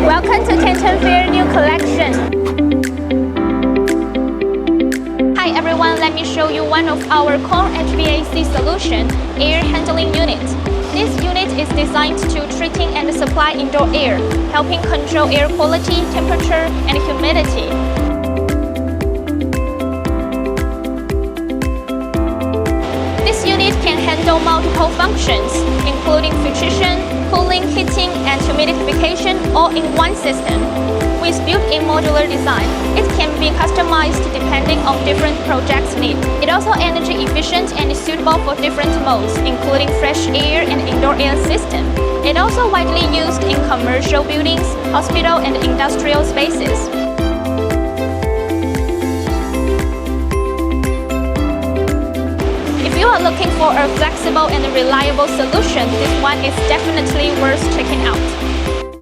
Welcome to Canton Fair new collection. Hi everyone, let me show you one of our core HVAC solution, air handling unit. This unit is designed to treating and supply indoor air, helping control air quality, temperature, and humidity. This unit can handle multiple functions, including filtration, cooling, heating, and humidification all in one system. With built-in modular design, it can be customized depending on different projects' needs. It also energy efficient and is suitable for different modes, including fresh air and indoor air system. It also widely used in commercial buildings, hospital, and industrial spaces. If you are looking for a flexible and reliable solution, this one is definitely worth checking out.